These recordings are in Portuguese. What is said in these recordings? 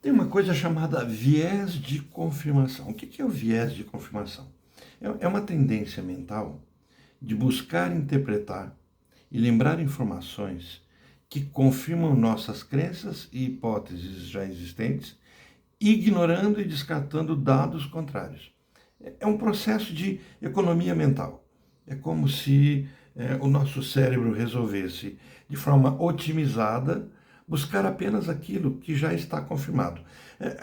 Tem uma coisa chamada viés de confirmação. O que é o viés de confirmação? É uma tendência mental de buscar interpretar e lembrar informações que confirmam nossas crenças e hipóteses já existentes, ignorando e descartando dados contrários. É um processo de economia mental. É como se o nosso cérebro resolvesse, de forma otimizada, buscar apenas aquilo que já está confirmado.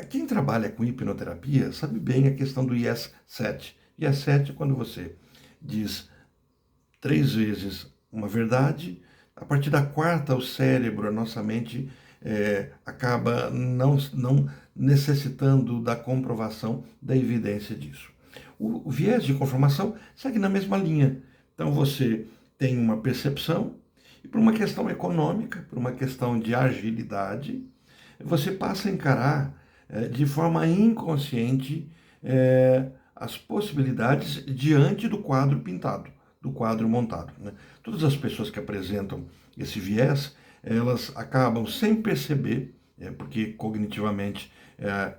Quem trabalha com hipnoterapia sabe bem a questão do Yes 7. Yes 7 é quando você diz 3 vezes uma verdade, a partir da quarta, o cérebro, a nossa mente, acaba não necessitando da comprovação da evidência disso. O viés de confirmação segue na mesma linha. Então você tem uma percepção, e por uma questão econômica, por uma questão de agilidade, você passa a encarar de forma inconsciente as possibilidades diante do quadro pintado, do quadro montado. Né? Todas as pessoas que apresentam esse viés, elas acabam sem perceber, porque cognitivamente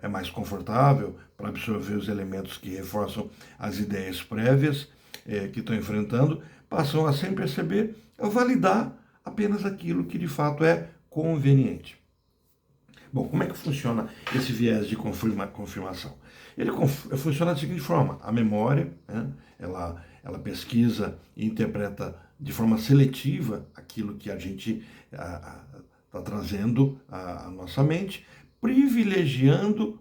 é mais confortável para absorver os elementos que reforçam as ideias prévias que estão enfrentando, passam a, sem perceber, a validar apenas aquilo que de fato é conveniente. Bom, como é que funciona esse viés de confirmação? Ele funciona da seguinte forma: a memória, né, ela pesquisa e interpreta de forma seletiva aquilo que a gente está trazendo à nossa mente, privilegiando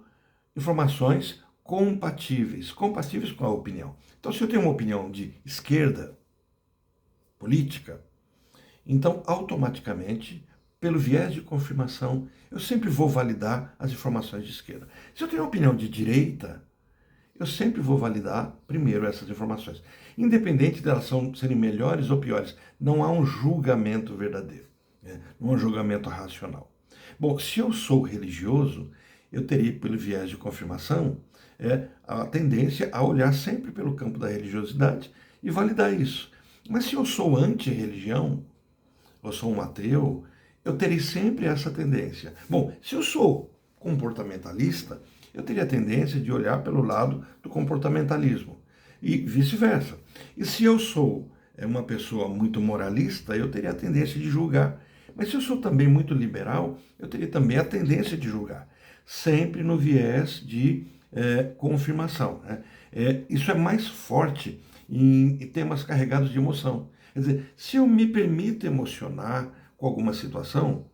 informações compatíveis, compatíveis com a opinião. Então, se eu tenho uma opinião de esquerda política, então automaticamente, pelo viés de confirmação, eu sempre vou validar as informações de esquerda. Se eu tenho uma opinião de direita, eu sempre vou validar primeiro essas informações. Independente de elas serem melhores ou piores, não há um julgamento verdadeiro, né? Não há um julgamento racional. Bom, se eu sou religioso, eu teria, pelo viés de confirmação, a tendência a olhar sempre pelo campo da religiosidade e validar isso. Mas se eu sou anti-religião, ou sou um ateu, eu terei sempre essa tendência. Bom, se eu sou comportamentalista, eu teria a tendência de olhar pelo lado do comportamentalismo e vice-versa. E se eu sou uma pessoa muito moralista, eu teria a tendência de julgar. Mas se eu sou também muito liberal, eu teria também a tendência de julgar, sempre no viés de confirmação. Né? Isso é mais forte em temas carregados de emoção. Quer dizer, se eu me permito emocionar com alguma situação,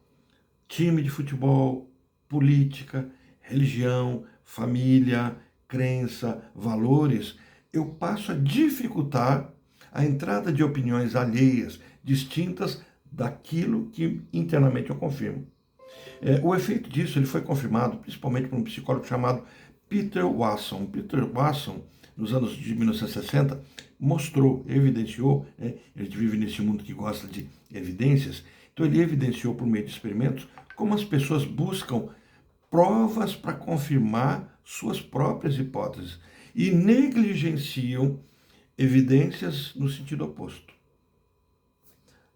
time de futebol, política, religião, família, crença, valores, eu passo a dificultar a entrada de opiniões alheias, distintas daquilo que internamente eu confirmo. O efeito disso ele foi confirmado principalmente por um psicólogo chamado Peter Watson. Peter Watson, nos anos de 1960, mostrou, evidenciou, ele vive nesse mundo que gosta de evidências, então ele evidenciou por meio de experimentos como as pessoas buscam provas para confirmar suas próprias hipóteses e negligenciam evidências no sentido oposto.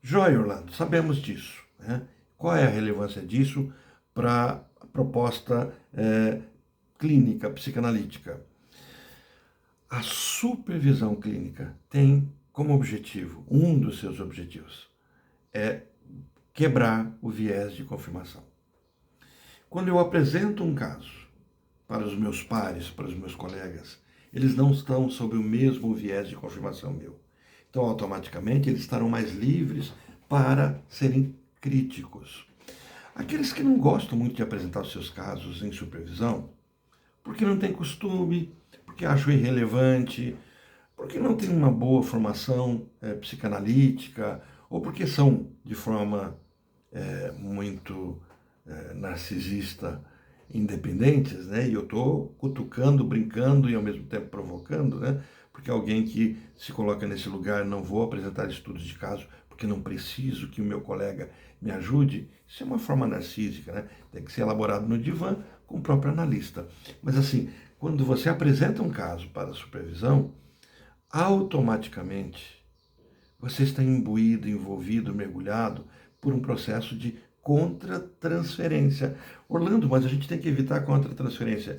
Joia, Orlando, sabemos disso. Né? Qual é a relevância disso para a proposta clínica, psicanalítica? A supervisão clínica tem como objetivo, um dos seus objetivos, é quebrar o viés de confirmação. Quando eu apresento um caso para os meus pares, para os meus colegas, eles não estão sob o mesmo viés de confirmação meu. Então, automaticamente, eles estarão mais livres para serem críticos. Aqueles que não gostam muito de apresentar os seus casos em supervisão, porque não têm costume, porque acham irrelevante, porque não têm uma boa formação psicanalítica, ou porque são, de forma muito narcisista, independentes, né? E eu estou cutucando, brincando e ao mesmo tempo provocando, né? Porque alguém que se coloca nesse lugar, não vou apresentar estudos de caso, porque não preciso que o meu colega me ajude, isso é uma forma narcísica, né? Tem que ser elaborado no divã com o próprio analista. Mas assim, quando você apresenta um caso para a supervisão, automaticamente você está imbuído, envolvido, mergulhado por um processo de contra-transferência. Orlando, mas a gente tem que evitar a contra-transferência.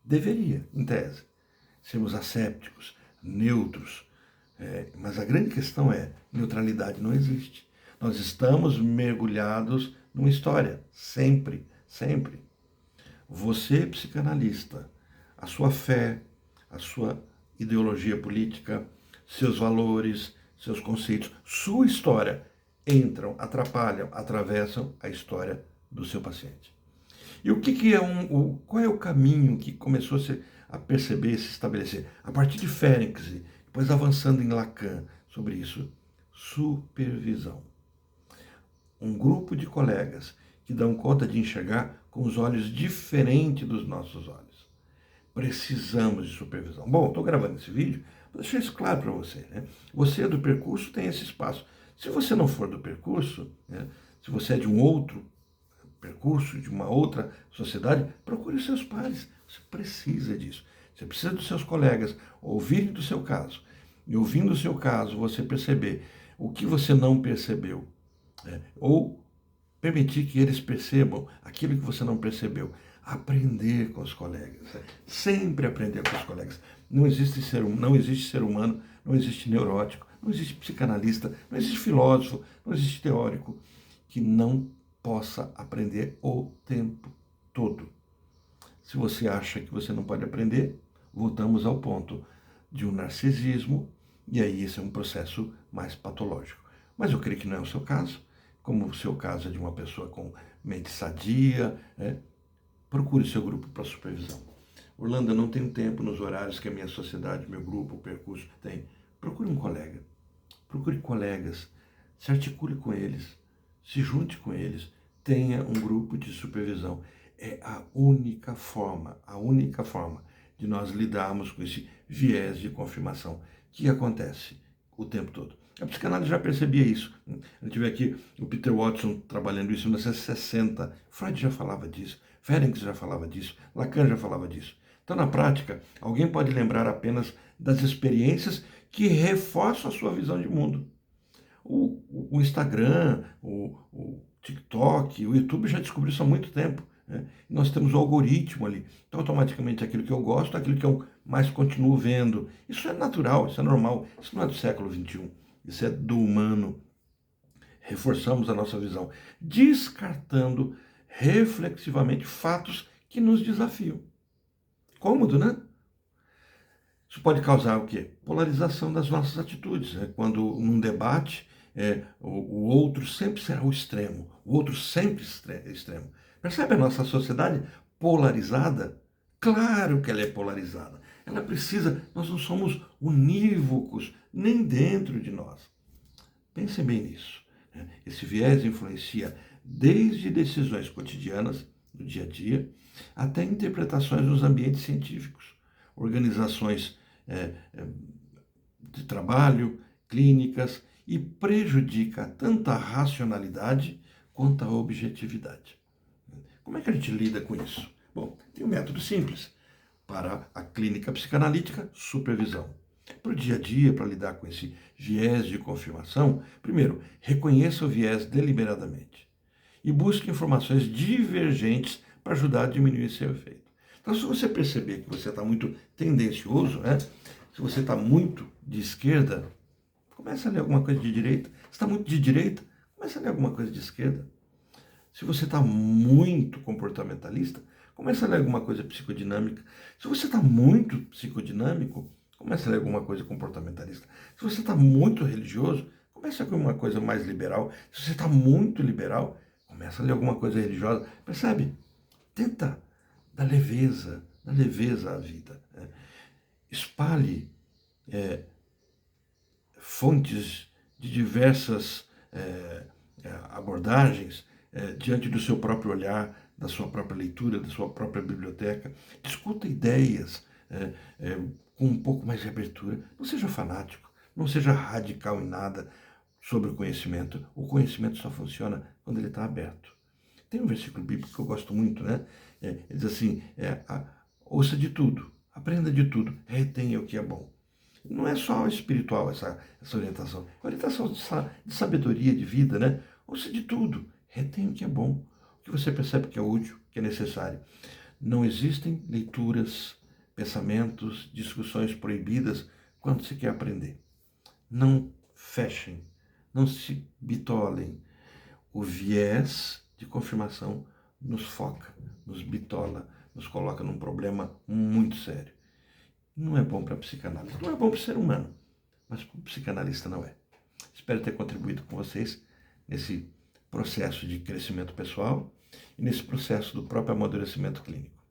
Deveria, em tese, sermos assépticos, neutros. Mas a grande questão neutralidade não existe. Nós estamos mergulhados numa história, sempre, sempre. Você, psicanalista, a sua fé, a sua ideologia política, seus valores, seus conceitos, sua história entram, atrapalham, atravessam a história do seu paciente. E o que é qual é o caminho que começou a perceber, se estabelecer? A partir de Ferenczi, depois avançando em Lacan sobre isso, supervisão. Um grupo de colegas que dão conta de enxergar com os olhos diferentes dos nossos olhos. Precisamos de supervisão. Bom, estou gravando esse vídeo para deixar isso claro para você. Né? Você do percurso tem esse espaço. Se você não for do percurso, né, se você é de um outro percurso, de uma outra sociedade, procure os seus pares. Você precisa disso. Você precisa dos seus colegas ouvirem do seu caso. E ouvindo o seu caso, você perceber o que você não percebeu. Ou permitir que eles percebam aquilo que você não percebeu. Aprender com os colegas. Sempre aprender com os colegas. Não existe ser humano, não existe neurótico, não existe psicanalista, não existe filósofo, não existe teórico que não possa aprender o tempo todo. Se você acha que você não pode aprender, voltamos ao ponto de um narcisismo, e aí esse é um processo mais patológico. Mas eu creio que não é o seu caso, como o seu caso é de uma pessoa com mente sadia, procure seu grupo para supervisão. Orlando, eu não tenho tempo nos horários que a minha sociedade, meu grupo, o percurso tem. Procure um colega, procure colegas, se articule com eles, se junte com eles, tenha um grupo de supervisão. É a única forma de nós lidarmos com esse viés de confirmação que acontece o tempo todo. A psicanálise já percebia isso. A gente vê aqui o Peter Watson trabalhando isso em 1960. Freud já falava disso, Ferenczi já falava disso, Lacan já falava disso. Então, na prática, alguém pode lembrar apenas das experiências que reforçam a sua visão de mundo. O Instagram, o TikTok, o YouTube já descobriu isso há muito tempo. Né? Nós temos o algoritmo ali. Então, automaticamente, aquilo que eu gosto, aquilo que eu mais continuo vendo. Isso é natural, isso é normal. Isso não é do século XXI. Isso é do humano. Reforçamos a nossa visão, descartando reflexivamente fatos que nos desafiam. Cômodo, né? Isso pode causar o quê? Polarização das nossas atitudes. Né? Quando num debate, o outro sempre será o extremo. O outro sempre extremo. Percebe a nossa sociedade polarizada? Claro que ela é polarizada. Ela precisa, nós não somos unívocos, nem dentro de nós. Pensem bem nisso. Né? Esse viés influencia desde decisões cotidianas, do dia a dia, até interpretações nos ambientes científicos, organizações de trabalho, clínicas, e prejudica tanto a racionalidade quanto a objetividade. Como é que a gente lida com isso? Bom, tem um método simples. Para a clínica psicanalítica, supervisão. Para o dia a dia, para lidar com esse viés de confirmação, primeiro, reconheça o viés deliberadamente e busque informações divergentes para ajudar a diminuir seu efeito. Então, se você perceber que você está muito tendencioso, né? Se você está muito de esquerda, comece a ler alguma coisa de direita. Se está muito de direita, comece a ler alguma coisa de esquerda. Se você está muito comportamentalista, comece a ler alguma coisa psicodinâmica. Se você está muito psicodinâmico, comece a ler alguma coisa comportamentalista. Se você está muito religioso, comece a ler alguma coisa mais liberal. Se você está muito liberal, comece a ler alguma coisa religiosa. Percebe? Tenta dar leveza à vida. Né? Espalhe fontes de diversas abordagens diante do seu próprio olhar, da sua própria leitura, da sua própria biblioteca. Discuta ideias com um pouco mais de abertura. Não seja fanático, não seja radical em nada sobre o conhecimento. O conhecimento só funciona quando ele está aberto. Tem um versículo bíblico que eu gosto muito, né? Ele diz assim, ouça de tudo, aprenda de tudo, retenha o que é bom. Não é só espiritual essa orientação, é orientação de sabedoria, de vida, né? Ouça de tudo, Retém o que é bom, o que você percebe que é útil, que é necessário. Não existem leituras, pensamentos, discussões proibidas quando se quer aprender. Não fechem, não se bitolem. O viés de confirmação nos foca, nos bitola, nos coloca num problema muito sério. Não é bom para a psicanálise, não é bom para o ser humano, mas para o psicanalista não é. Espero ter contribuído com vocês nesse processo de crescimento pessoal e nesse processo do próprio amadurecimento clínico.